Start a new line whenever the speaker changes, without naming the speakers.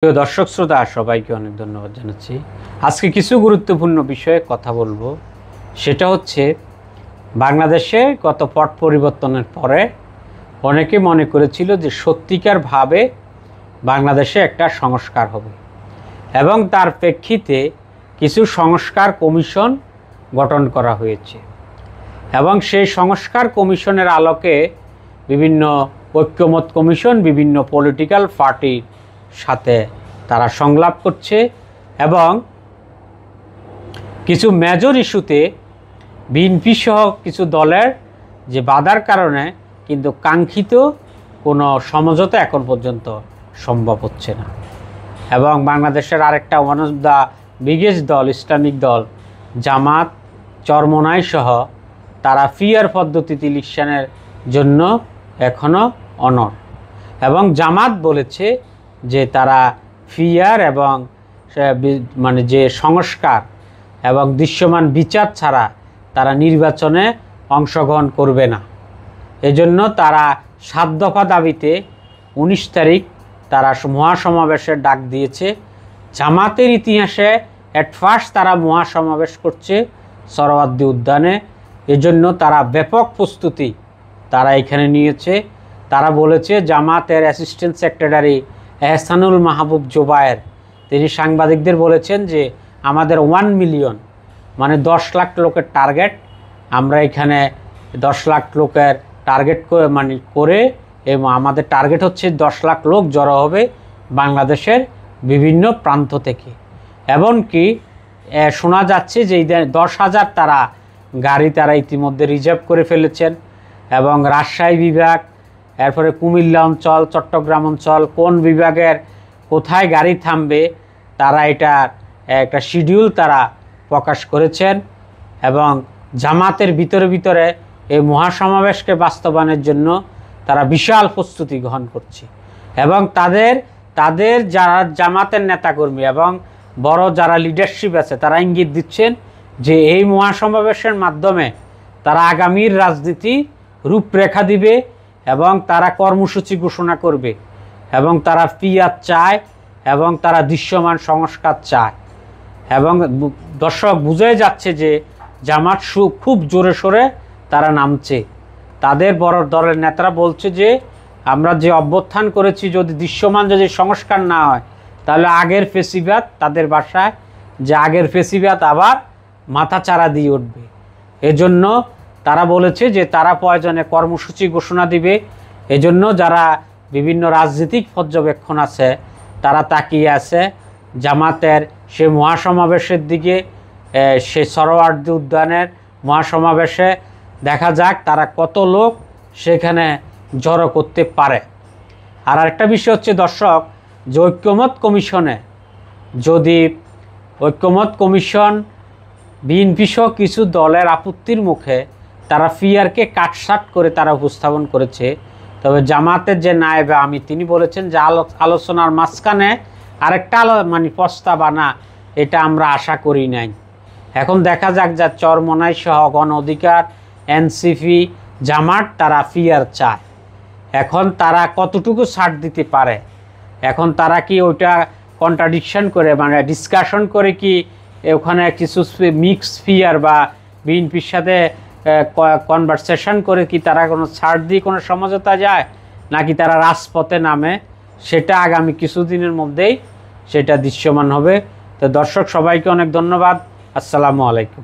প্রিয় দর্শক শ্রোতা সবাইকে অনেক ধন্যবাদ জানাচ্ছি। আজকে কিছু গুরুত্বপূর্ণ বিষয়ে কথা বলবো। সেটা হচ্ছে বাংলাদেশে গত পট পরিবর্তনের পরে অনেকে মনে করেছিল যে সত্যিকারভাবে বাংলাদেশে একটা সংস্কার হবে এবং তার প্রেক্ষিতে কিছু সংস্কার কমিশন গঠন করা হয়েছে এবং সেই সংস্কার কমিশনের আলোকে বিভিন্ন ঐক্যমত কমিশন বিভিন্ন পলিটিক্যাল পার্টির সাথে তারা সংলাপ করছে এবং কিছু মেজর ইস্যুতে বিএনপি সহ কিছু দলের যে বাধার কারণে কিন্তু কাঙ্ক্ষিত কোনো সমঝোতা এখন পর্যন্ত সম্ভব হচ্ছে না। এবং বাংলাদেশের আরেকটা ওয়ান অফ দ্য বিগেস্ট দল ইসলামিক দল জামাত চরমোনাই সহ তারা ফিয়ার পদ্ধতিতে ইলেকশনের জন্য এখনও অনড় এবং জামাত বলেছে যে তারা ফিয়ার এবং মানে যে সংস্কার এবং দৃশ্যমান বিচার ছাড়া তারা নির্বাচনে অংশগ্রহণ করবে না। এজন্য তারা 7 দফা দাবিতে 19 তারিখ তারা মহাসমাবেশের ডাক দিয়েছে। জামাতের ইতিহাসে অ্যাট ফার্স্ট তারা মহাসমাবেশ করছে সোহরাওয়ার্দী উদ্যানে। এজন্য তারা ব্যাপক প্রস্তুতি তারা এখানে নিয়েছে। তারা বলেছে জামাতের অ্যাসিস্ট্যান্ট সেক্রেটারি এহসানুল মাহবুব জোবায়ের তিনি সাংবাদিকদের বলেছেন যে আমাদের 1 মিলিয়ন মানে 10 লাখ লোকের টার্গেট, আমরা এখানে 10 লাখ লোকের টার্গেট করে এবং আমাদের টার্গেট হচ্ছে 10 লাখ লোক জড়ো হবে বাংলাদেশের বিভিন্ন প্রান্ত থেকে। এমনকি শোনা যাচ্ছে যে 10,000 তারা গাড়ি তারা ইতিমধ্যে রিজার্ভ করে ফেলেছেন এবং রাজশাহী বিভাগ, এরপরে কুমিল্লা অঞ্চল, চট্টগ্রাম অঞ্চল কোন বিভাগের কোথায় গাড়ি থামবে তারা এটার একটা শিডিউল তারা প্রকাশ করেছেন এবং জামাতের ভিতরে এই মহাসমাবেশকে বাস্তবায়নের জন্য তারা বিশাল প্রস্তুতি গ্রহণ করছে এবং তাদের যারা জামাতের নেতাকর্মী এবং বড় যারা লিডারশিপ আছে তারা ইঙ্গিত দিচ্ছেন যে এই মহাসমাবেশের মাধ্যমে তারা আগামীর রাজনীতি রূপরেখা দিবে এবং তারা কর্মসূচি ঘোষণা করবে এবং তারা ফিয়ার চায় এবং তারা দৃশ্যমান সংস্কার চায় এবং দর্শক বুঝে যাচ্ছে যে জামাত খুব জোরে সোরে তারা নামছে। তাদের বড় দলের নেতারা বলছে যে আমরা যে অভ্যুত্থান করেছি যদি দৃশ্যমান যদি সংস্কার না হয় তাহলে আগের ফেসিবাদ, তাদের ভাষায় যে আগের ফেসিবাদ আবার মাথাচাড়া দিয়ে উঠবে। এজন্য তারা বলেছে যে তারা প্রয়োজনে কর্মসূচি ঘোষণা দিবে। এজন্য যারা বিভিন্ন রাজনৈতিক পর্যবেক্ষণ আছে তারা তাকিয়ে আছে জামাতের সে মহাসমাবেশের দিকে, সে সোহরাওয়ার্দী উদ্যানের মহাসমাবেশে দেখা যাক তারা কত লোক সেখানে জড়ো করতে পারে। আর একটা বিষয় হচ্ছে দর্শক যে ঐক্যমত কমিশনে যদি ঐক্যমত কমিশন বিএনপি সহ কিছু দলের আপত্তির মুখে তারা ফিয়ারকে কাটসাট করে তারা উপস্থাপন করেছে, তবে জামাতের যে নায়েবে আমি তিনি বলেছেন যে আলোচনার মাঝখানে আরেকটা প্রস্তাব আনা এটা আমরা আশা করি নাই। এখন দেখা যাক যা চরমোনাই সহ গণ অধিকার, এনসিপি, জামাত তারা ফিয়ার চায়। এখন তারা কতটুকু ছাড় দিতে পারে, এখন তারা কি ওইটা কন্ট্রাডিকশন করে ডিসকাশন করে কি ওখানে কিছু মিক্স ফিয়ার বা বিএনপির সাথে কনভারসেশন করে কি তারা কোনো ছাড় দিয়ে কোনো সমঝোতা যায় নাকি তারা রাজপথে নামে, সেটা আগামী কিছুদিনের মধ্যেই সেটা দৃশ্যমান হবে। তো দর্শক সবাইকে অনেক ধন্যবাদ। আসসালামু আলাইকুম।